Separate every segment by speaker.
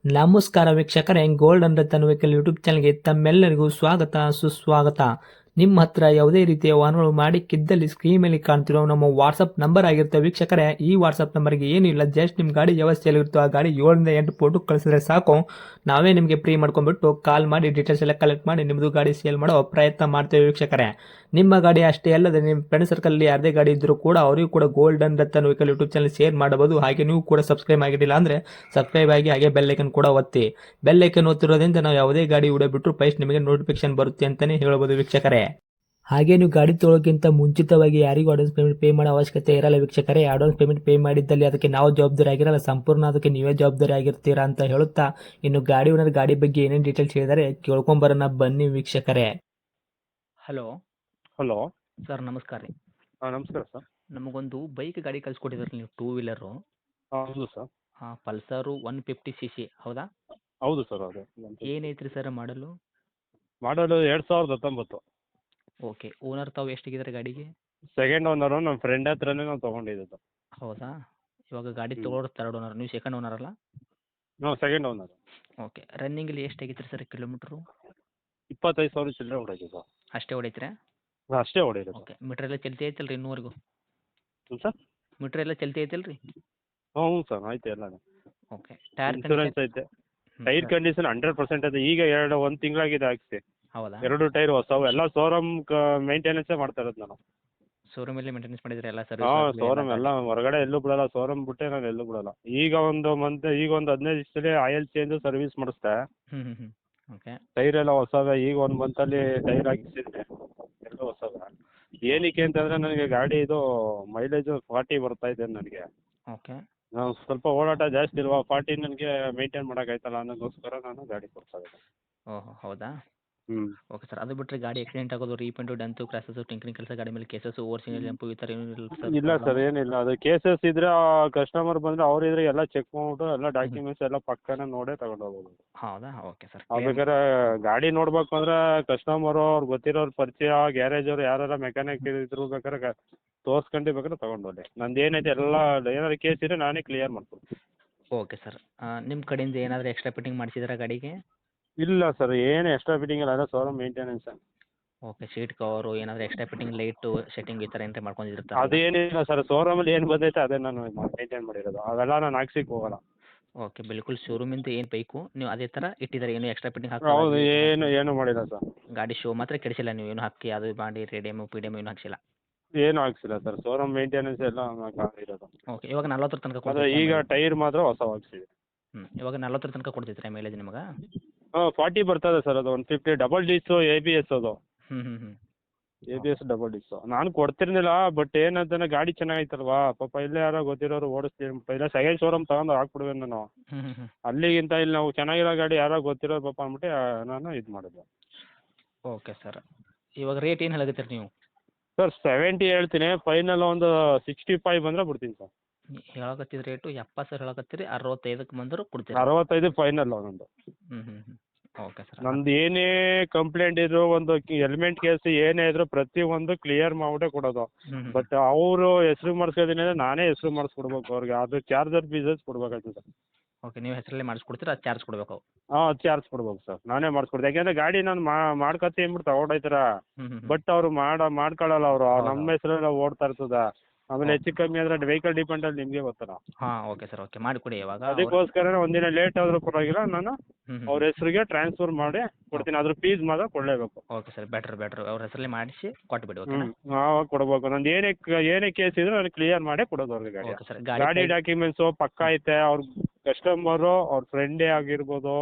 Speaker 1: ನಮಸ್ಕಾರ ವೀಕ್ಷಕರೇ, golden Ratan vehicle YouTube ಚಾನಲ್ಗೆ ತಮ್ಮೆಲ್ಲರಿಗೂ ಸ್ವಾಗತ ಸುಸ್ವಾಗತ. ನಿಮ್ಮ ಹತ್ರ ಯಾವುದೇ ರೀತಿಯ ವಾಹನಗಳು ಮಾಡಿಕ್ಕಿದ್ದಲ್ಲಿ ಸ್ಕ್ರೀನ್ ಮೇಲೆ ಕಾಣ್ತಿರೋ ನಮ್ಮ ವಾಟ್ಸಪ್ ನಂಬರ್ ಆಗಿರುತ್ತೆ ವೀಕ್ಷಕರೇ. ಈ ವಾಟ್ಸಪ್ ನಂಬರ್ಗೆ ಏನಿಲ್ಲ, ಜಸ್ಟ್ ನಿಮ್ಮ ಗಾಡಿ ವ್ಯವಸ್ಥೆಯಲ್ಲಿರುತ್ತೋ ಆ ಗಾಡಿ 7 ರಿಂದ 8 ಫೋಟೋ ಕಳಿಸಿದ್ರೆ ಸಾಕು, ನಾವೇ ನಿಮಗೆ ಫ್ರೀ ಮಾಡ್ಕೊಂಡ್ಬಿಟ್ಟು ಕಾಲ್ ಮಾಡಿ ಡೀಟೇಲ್ಸ್ ಎಲ್ಲ ಕಲೆಕ್ಟ್ ಮಾಡಿ ನಿಮ್ಮದು ಗಾಡಿ ಸೇಲ್ ಮಾಡೋ ಪ್ರಯತ್ನ ಮಾಡ್ತೇವೆ ವೀಕ್ಷಕರೇ. ನಿಮ್ಮ ಗಾಡಿ ಅಷ್ಟೇ ಅಲ್ಲದೆ ನಿಮ್ಮ ಫ್ರೆಂಡ್ ಸರ್ಕಲ್ ಯಾರದೇ ಗಾಡಿ ಇದ್ದರೂ ಕೂಡ ಅವರಿಗೂ ಕೂಡ golden Ratan vehicle YouTube channel share ಮಾಡಬಹುದು. ಹಾಗೆ ನೀವು ಕೂಡ ಸಬ್ಸ್ಕ್ರೈಬ್ ಆಗಿರಲಿಲ್ಲ ಅಂದರೆ ಸಬ್ಸ್ಕ್ರೈಬ್ ಆಗಿ ಹಾಗೆ ಬೆಲ್ ಐಕನ್ ಕೂಡ ಒತ್ತಿ. ಬೆಲ್ ಐಕನ್ ಒತ್ತಿರೋದ್ರಿಂದ ನಾವು ಯಾವುದೇ ಗಾಡಿ ವಿಡಿಯೋ ಬಿಟ್ಟರು ಫಸ್ಟ್ ನಿಮಗೆ ನೋಟಿಫಿಕೇಶನ್ ಬರುತ್ತೆ ಅಂತಲೇ ಹೇಳ್ಬೋದು ವೀಕ್ಷಕರೇ. ಹಾಗೆ ನೀವು ಗಾಡಿ ತೊಳೋಕ್ಕಿಂತ ಮುಂಚಿತವಾಗಿ ಯಾರಿಗೂ ಅಡ್ವಾನ್ಸ್ ಪೇಮೆಂಟ್ ಪೇ ಮಾಡೋ ಅವಶ್ಯಕತೆ ಇರಲ್ಲ ವೀಕ್ಷಕರೇ. ಅಡ್ವಾನ್ಸ್ ಪೇಮೆಂಟ್ ಪೇ ಮಾಡಿದ್ದಲ್ಲಿ ಅದಕ್ಕೆ ನಾವು ಜವಾಬ್ದಾರಿ ಆಗಿರಲ್ಲ, ಸಂಪೂರ್ಣ ಅದಕ್ಕೆ ನೀವೇ ಜವಾಬ್ದಾರಿ ಆಗಿರ್ತೀರಾ ಅಂತ ಹೇಳುತ್ತಾ, ಇನ್ನು ಗಾಡಿ ಓನರ್ ಗಾಡಿ ಬಗ್ಗೆ ಏನೇನು ಡೀಟೇಲ್ಸ್ ಹೇಳಿದರೆ ಕೇಳ್ಕೊಂಬರೋಣ ಬನ್ನಿ ವೀಕ್ಷಕರೇ. Hello
Speaker 2: hello.
Speaker 1: ಸರ್, ನಮಸ್ಕಾರ ರೀ.
Speaker 2: ಹಾಂ, ನಮಸ್ಕಾರ ಸರ್.
Speaker 1: ನಮಗೊಂದು ಬೈಕ್ ಗಾಡಿ ಕಳಿಸ್ಕೊಟ್ಟಿದ್ರಿ ನೀವು, 2 ವೀಲರು.
Speaker 2: ಹೌದು ಸರ್.
Speaker 1: ಪಲ್ಸರು 150cc ಹೌದಾ?
Speaker 2: ಹೌದು ಸರ್, ಅದೇ
Speaker 1: ಏನೈತ್ರಿ ಸರ್ ಮಾಡಲು?
Speaker 2: ಮಾಡಲು 2019.
Speaker 1: ಓಕೆ, ಓನರ್ ತಾವು ಎಷ್ಟಿಗಿದ್ದಾರೆ ಗಾಡಿಗೆ?
Speaker 2: ಸೆಕೆಂಡ್ ಓನರು, ನಮ್ಮ ಫ್ರೆಂಡ್ ಹತ್ರನೇ ನಾವು ತೊಗೊಂಡಿದ್ದು.
Speaker 1: ಹೌದಾ? ಇವಾಗ ಗಾಡಿ ತೊಗೊಳೋರು ಥರ್ಡ್ ಓನರ್, ನೀವು ಸೆಕೆಂಡ್ ಓನರ್ ಅಲ್ಲ?
Speaker 2: ನಾವು ಸೆಕೆಂಡ್ ಓನರು.
Speaker 1: ಓಕೆ, ರನ್ನಿಂಗಲ್ಲಿ ಎಷ್ಟು ಆಗೈತ್ರಿ ಸರ್ ಕಿಲೋಮೀಟ್ರು?
Speaker 2: 25,000 ಚಿಲ್ಲರೆ ಹೊಡೈತೆ ಸರ್.
Speaker 1: ಅಷ್ಟೇ ಹೊಡೈತ್ರಿ?
Speaker 2: ಅಷ್ಟೇ ಹೊಡೈತೆ
Speaker 1: ಓಕೆ, ಮೀಟ್ರ್ ಎಲ್ಲ ಚಲ್ತಿ ಐತಲ್ಲ ರೀ ಇನ್ನೂವರೆಗೂ?
Speaker 2: ಸರ್.
Speaker 1: ಮೀಟ್ರ್ ಎಲ್ಲ ಚಲ್ತಿ ಐತಲ್ಲ ರೀ?
Speaker 2: ಹ್ಞೂ ಸರ್, ಆಯ್ತು ಎಲ್ಲ.
Speaker 1: ಓಕೆ, ಟೈರ್
Speaker 2: ಇನ್ಶೂರೆನ್ಸ್ ಐತೆ. ಟೈರ್ ಕಂಡೀಷನ್ 100% ಐತೆ. ಈಗ ಒಂದು ತಿಂಗಳಾಗಿದೆ ಹಾಕ್ಸಿ.
Speaker 1: ಹೌದಾ?
Speaker 2: 2 ಟೈರ್ ಹೊಸವು, ಎಲ್ಲ ಶೋರೂಮ್ ಮೇಂಟೆನೆನ್ಸೇ ಮಾಡ್ತಾ ಇರೋದು ನಾನು.
Speaker 1: ಶೋರೂಮಲ್ಲಿ ಮೇಂಟೆನೆನ್ಸ್ ಮಾಡಿದ್ರೆ ಎಲ್ಲ
Speaker 2: ಹಾಂ,
Speaker 1: ಸರ್ವಿಸ್?
Speaker 2: ಶೋರೂಮ್ ಎಲ್ಲ ಹೊರಗಡೆ ಎಲ್ಲೂ ಬಿಡಲ್ಲ, ಶೋರೂಮ್ ಬಿಟ್ಟೆ ನಾನು ಎಲ್ಲೂ ಬಿಡಲ್ಲ. ಈಗ ಒಂದು 15 ದಿವಸದಲ್ಲಿ ಆಯಿಲ್ ಚೇಂಜು ಸರ್ವಿಸ್ ಮಾಡಿಸ್ದೆ.
Speaker 1: ಹ್ಞೂ ಓಕೆ.
Speaker 2: ಟೈರ್ ಎಲ್ಲ ಹೊಸವೆ. ಈಗ 1 ಮಂತಲ್ಲಿ ಟೈರ್ ಹಾಕಿಸಿದ್ದೆ, ಎಲ್ಲ ಹೊಸವೆ. ಏನಕ್ಕೆ ಅಂತಂದರೆ ನನಗೆ ಗಾಡಿ ಇದು ಮೈಲೇಜು 40 ಬರ್ತಾ ಇದೆ ನನಗೆ.
Speaker 1: ಓಕೆ.
Speaker 2: ನಾವು ಸ್ವಲ್ಪ ಓಡಾಟ ಜಾಸ್ತಿ ಇಲ್ವಾ, 40 ನನಗೆ ಮೇಂಟೈನ್ ಮಾಡೋಕ್ಕಾಯ್ತಲ್ಲ ಅನ್ನೋದಕ್ಕೋಸ್ಕರ ನಾನು ಗಾಡಿ ಕೊಡ್ತಾ ಇದ್ದೆ.
Speaker 1: ಓಹ್ ಹೌದಾ?
Speaker 2: ಹ್ಞೂ.
Speaker 1: ಓಕೆ ಸರ್, ಅದು ಬಿಟ್ಟರೆ ಗಾಡಿ ಆಕ್ಸಿಡೆಂಟ್ ಆಗೋದು, ರೀಪೇಂಟು, ಡೆಂತು, ಕ್ರ್ಯಾಸಸ್ಸು, ಟಿಂಕರಿಂಗ್ ಕೆಲಸ, ಗಾಡಿ ಮೇಲೆ ಕೇಸಸ್ಸು, ಓವರ್ಸಿಂಗ್ ಜಂಪು ಈ ಥರ ಏನೂ ಇಲ್ಲ ಸರ್?
Speaker 2: ಇಲ್ಲ ಸರ್, ಏನಿಲ್ಲ. ಅದು ಕೇಸಸ್ ಇದ್ದರೆ ಕಸ್ಟಮರ್ ಬಂದರೆ ಅವರಿದ್ರೆ ಎಲ್ಲ ಚೆಕ್ ಮಾಡಿಬಿಟ್ಟು ಎಲ್ಲ ಡಾಕ್ಯುಮೆಂಟ್ಸ್ ಎಲ್ಲ ಪಕ್ಕನೇ ನೋಡೇ ತಗೊಂಡು ಹೋಗ್ಬೋದು.
Speaker 1: ಹೌದಾ? Okay sir.
Speaker 2: ಬೇಕಾದ್ರೆ ಗಾಡಿ ನೋಡ್ಬೇಕು ಅಂದರೆ ಕಸ್ಟಮರು, ಅವ್ರು ಗೊತ್ತಿರೋರು, ಪರಿಚಯ ಗ್ಯಾರೇಜವ್ರು ಯಾರು ಮೆಕ್ಯಾನಿಕ್ ಇದ್ರು ಬೇಕಾದ್ರೆ ತೋರಿಸ್ಕೊಂಡು ಬೇಕಾದ್ರೆ ತೊಗೊಂಡು ಹೋಗಿ. ನಂದು ಏನೈತೆ ಎಲ್ಲ ಏನಾದ್ರು ಕೇಸ್ ಇದ್ದರೆ ನಾನೇ ಕ್ಲಿಯರ್ ಮಾಡ್ಕೊಡ್ತೀನಿ.
Speaker 1: ಓಕೆ ಸರ್, ನಿಮ್ಮ ಕಡೆಯಿಂದ ಏನಾದರೂ ಎಕ್ಸ್ಟ್ರಾ ಫಿಟ್ಟಿಂಗ್ ಮಾಡಿಸಿದ್ರಾ ಗಾಡಿಗೆ?
Speaker 2: ಇಲ್ಲ ಸರ್, ಏನು ಎಕ್ಸ್ಟ್ರಾ ಫಿಟ್ಟಿಂಗ್ ಇಲ್ಲ, ಅದೇ showroom maintenance.
Speaker 1: Okay, seat cover ಏನಾದರೂ ಎಕ್ಸ್ಟ್ರಾ ಫಿಟ್ಟಿಂಗ್, ಲೈಟು ಸೆಟ್ಟಿಂಗ್ ಈ ಥರ ಏನಾರ ಮಾಡ್ಕೊಂಡಿರ್ತಾರೆ?
Speaker 2: ಅದೇನಿಲ್ಲ ಸರ್, ಶೋರೂಮಲ್ಲಿ ಏನು ಬಂದೈತೆ ಅದೇ ನಾನು ಮೇಂಟೈನ್ ಮಾಡಿರೋದು, ಅವೆಲ್ಲ ನಾನು ಹಾಕ್ಸಿಕ್ಕೆ ಹೋಗಲ್ಲ.
Speaker 1: ಓಕೆ, ಬಿಲ್ಕುಲ್ ಶೋರೂಮಿಂದ ಏನು ಬೇಕು ನೀವು ಅದೇ ಥರ ಇಟ್ಟಿದ್ದಾರೆ, ಏನು ಎಕ್ಸ್ಟ್ರಾ ಫಿಟ್ಟಿಂಗ್
Speaker 2: ಹೌದು,
Speaker 1: ಹಾಕಿ
Speaker 2: ಏನು ಮಾಡಿಲ್ಲ ಸರ್.
Speaker 1: ಗಾಡಿ ಶೋ ಮಾತ್ರ ಕೆಡಿಸಿಲ್ಲ ನೀವು, ಏನು ಹಾಕಿ ಅದು ಮಾಡಿ ರೇಡಿಯಮು ಪಿಡಿಯಮ್ ಏನು ಹಾಕ್ಸಿಲ್ಲ?
Speaker 2: ಏನು ಹಾಕ್ಸಿಲ್ಲ ಸರ್, ಶೋರೂಮ್ ಮೇಂಟೆನೆನ್ಸ್ ಎಲ್ಲ ಇರೋದು.
Speaker 1: ಓಕೆ, ಇವಾಗ 40 ತನಕ
Speaker 2: ಅದೇ
Speaker 1: ಕೊಡ್ತೀವಿ
Speaker 2: ಈಗ ಟೈರ್ ಮಾತ್ರ ಹೊಸ ಹಾಕ್ಸಿದೆ.
Speaker 1: ಇವಾಗ 40 ತನಕ ಕೊಡ್ತೈತ್ರಿ ಮೈಲೇಜ್ ನಿಮಗೆ?
Speaker 2: ಹಾಂ, 40 ಬರ್ತದೆ ಸರ್. ಅದು 150 ಡಬಲ್ ಡಿಸ್ಸು ABS, ಅದು
Speaker 1: ಹ್ಞೂ
Speaker 2: ABS ಡಬಲ್ ಡಿಸ್ಸು. ನಾನು ಕೊಡ್ತಿರ್ಲಿಲ್ಲ, ಬಟ್ ಏನಂತಾನೆ ಗಾಡಿ ಚೆನ್ನಾಗೈತಲ್ವಾ, ಪಾಪ ಇಲ್ಲೇ ಯಾರೋ ಗೊತ್ತಿರೋರು ಓಡಿಸ್ತೀನಿ, ಇಲ್ಲ ಸೆಕೆಂಡ್ ಶೋರೂಮ್ ತಗೊಂಡು ಹಾಕ್ಬಿಡುವೆ ನಾನು.
Speaker 1: ಹ್ಞೂ
Speaker 2: ಅಲ್ಲಿಗಿಂತ ಇಲ್ಲಿ ನಾವು ಚೆನ್ನಾಗಿರೋ ಗಾಡಿ ಯಾರೋ ಗೊತ್ತಿರೋರು ಪಾಪ ಅಂದ್ಬಿಟ್ಟು ನಾನು ಇದು ಮಾಡಿದೆ.
Speaker 1: ಓಕೆ ಸರ್, ಇವಾಗ ರೇಟ್ ಏನು ಹೇಳಕತ್ತೀರಿ ನೀವು?
Speaker 2: ಸರ್ 70 ಹೇಳ್ತೀನಿ, ಫೈನಲ್ ಒಂದು 65 ಬಂದರೆ ಬಿಡ್ತೀನಿ ಸರ್.
Speaker 1: ಹೇಳಕತ್ತಿದ ರೇಟು 70,000 ಹೇಳಕತ್ತೀರಿ, 65ಕ್ಕೆ ಬಂದರೂ ಕೊಡ್ತೀರಿ?
Speaker 2: 65 ಫೈನಲ್ ನಂದು.
Speaker 1: ಹ್ಞೂ ಓಕೆ ಸರ್.
Speaker 2: ನಂದು ಏನೇ ಕಂಪ್ಲೇಂಟ್ ಇದ್ರು, ಒಂದು ಹೆಲ್ಮೆಟ್ ಕೇಸ್ ಏನೇ ಇದ್ರು ಪ್ರತಿಯೊಂದು ಕ್ಲಿಯರ್ ಮಾಡಿಬಿಟ್ಟೇ ಕೊಡೋದು. ಬಟ್ ಅವರು ಹೆಸ್ರು ಮಾಡಿಸ್ಕೋತೀನಿ ಅಂದರೆ ನಾನೇ ಹೆಸ್ರು ಮಾಡಿಸ್ಕೊಡ್ಬೇಕು ಅವ್ರಿಗೆ, ಅದು ಚಾರ್ಜರ್ ಫೀಸಸ್ ಕೊಡ್ಬೇಕಾಗ್ತದೆ.
Speaker 1: ಓಕೆ, ನೀವು ಹೆಸರಲ್ಲೇ ಮಾಡಿಸ್ಕೊಡ್ತೀರಾ, ಅದು ಚಾರ್ಜ್ ಕೊಡಬೇಕು?
Speaker 2: ಹಾಂ, ಚಾರ್ಜ್ ಕೊಡ್ಬೇಕು ಸರ್, ನಾನೇ ಮಾಡಿಸ್ಕೊಡ್ತೀನಿ. ಯಾಕೆಂದರೆ ಗಾಡಿ ನಾನು ಮಾಡ್ಕೊತೀನಿ ಅಂದ್ಬಿಟ್ಟು ತಗೊಂಡೋಯ್ತಾರ, ಬಟ್ ಅವರು ಮಾಡ್ಕೊಳ್ಳಲ್ಲ. ಅವರು ನಮ್ಮ ಹೆಸರೆಲ್ಲ ಓಡ್ತಾ ಇರ್ತದೆ. ಆಮೇಲೆ ಹೆಚ್ಚು ಕಮ್ಮಿ ಅಂದರೆ ವೆಹಿಕಲ್ ಡಿಪೆಂಡಲ್ಲಿ ನಿಮಗೆ ಗೊತ್ತಲ್ಲ.
Speaker 1: ಹಾಂ ಓಕೆ ಸರ್, ಓಕೆ ಮಾಡಿಕೊಡಿ ಇವಾಗ.
Speaker 2: ಅದಕ್ಕೋಸ್ಕರ ಒಂದಿನ ಲೇಟ್ ಆದರೂ ಪರವಾಗಿಲ್ಲ, ನಾನು
Speaker 1: ಹ್ಞೂ
Speaker 2: ಅವ್ರ ಹೆಸರಿಗೆ ಟ್ರಾನ್ಸ್ಫರ್ ಮಾಡಿ ಕೊಡ್ತೀನಿ. ಅದ್ರ ಫೀಸ್ ಮಾತ್ರ ಕೊಡಲೇಬೇಕು.
Speaker 1: ಓಕೆ ಸರ್, ಬೆಟ್ರ್ ಅವ್ರ ಹೆಸರಲ್ಲೇ ಮಾಡಿಸಿ ಕೊಟ್ಬಿಡಿ. ಓಕೆ
Speaker 2: ಹಾಂ, ಕೊಡ್ಬೇಕು. ನಂದು ಏನೇ ಕೇಸ್ ಇದ್ರೆ ನಾನು ಕ್ಲಿಯರ್ ಮಾಡೇ ಕೊಡೋದು ಅವ್ರಿಗೆ ಗಾಡಿ.
Speaker 1: Okay sir.
Speaker 2: ಗಾಡಿ ಡಾಕ್ಯುಮೆಂಟ್ಸು ಪಕ್ಕ ಐತೆ. ಅವ್ರ ಕಸ್ಟಮರು, ಅವ್ರ ಫ್ರೆಂಡೇ ಆಗಿರ್ಬೋದು,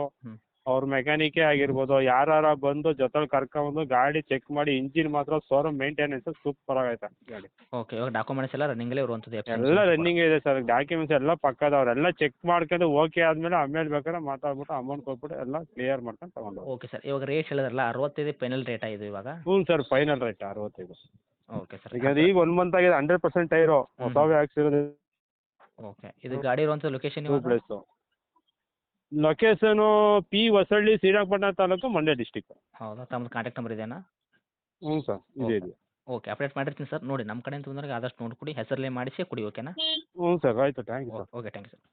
Speaker 2: ಅವ್ರ ಮೆಕ್ಯಾನಿಕೇ ಆಗಿರ್ಬೋದು, ಯಾರು ಬಂದು ಜೊತೆಲಿ ಕರ್ಕೊಂಬಂದು ಗಾಡಿ ಚೆಕ್ ಮಾಡಿ, ಇಂಜಿನ್ ಮಾತ್ರ ಶೋರೂಮ್ ಮೇಂಟೆನೆನ್ಸ್ ಸೂಪರ್ ಆಗೈತೆ ಗಾಡಿ.
Speaker 1: ಓಕೆ, ಇವಾಗ ಡಾಕ್ಯುಮೆಂಟ್ಸ್ ಎಲ್ಲ ರನ್ನಿಂಗಲ್ಲೇ ಇರುವಂಥದ್ದು?
Speaker 2: ಎಲ್ಲ ರನ್ನಿಂಗ್ ಇದೆ ಸರ್, ಡಾಕ್ಯುಮೆಂಟ್ಸ್ ಎಲ್ಲ ಪಕ್ಕದವ್ರೆಲ್ಲ ಚೆಕ್ ಮಾಡ್ಕೊಂಡು ಓಕೆ ಆದಮೇಲೆ ಆಮೇಲೆ ಬೇಕಾದ್ರೆ ಮಾತಾಡ್ಬಿಟ್ಟು ಅಮೌಂಟ್ ಕೊಟ್ಬಿಟ್ಟು ಎಲ್ಲ ಕ್ಲಿಯರ್ ಮಾಡ್ಕೊಂಡು ತಗೊಂಡು.
Speaker 1: ಓಕೆ ಸರ್, ಇವಾಗ ರೇಟ್ ಹೇಳಿದ್ರಲ್ಲ 65 ಫೈನಲ್ ರೇಟಾ ಇದು ಇವಾಗ?
Speaker 2: ಹ್ಞೂ sir, final rate 65.
Speaker 1: Okay sir,
Speaker 2: ಯಾಕಂದ್ರೆ ಈಗ 1 ಮಂತ್ ಆಗಿದೆ, 100% ಟೈರು ಹೊಸವೇ ಹಾಕ್ಸಿರೋದು.
Speaker 1: ಓಕೆ, ಇದು ಗಾಡಿ ಇರುವಂಥ location?
Speaker 2: 2 place. Location P. Hosalli, Srirangapatna taluk, Mandya district.
Speaker 1: ಹೌದಾ? ತಮ್ಮದು ಕಾಂಟ್ಯಾಕ್ಟ್ ನಂಬರ್ ಇದೆಯಾ?
Speaker 2: ಹ್ಞೂ ಸರ್, ಇದೆ.
Speaker 1: ಓಕೆ, ಅಪ್ಡೇಟ್ ಮಾಡಿರ್ತೀನಿ ಸರ್. ನೋಡಿ ನಮ್ಮ ಕಡೆಯಿಂದ ಬಂದಾಗ ಆದಷ್ಟು ನೋಡಿಕೊಡಿ, ಹೆಸರಲ್ಲೇ ಮಾಡಿಸಿ ಕೊಡಿ. ಓಕೆನಾ?
Speaker 2: ಹ್ಞೂ ಸರ್, ಆಯಿತು, thank you sir.
Speaker 1: Okay, thank you sir.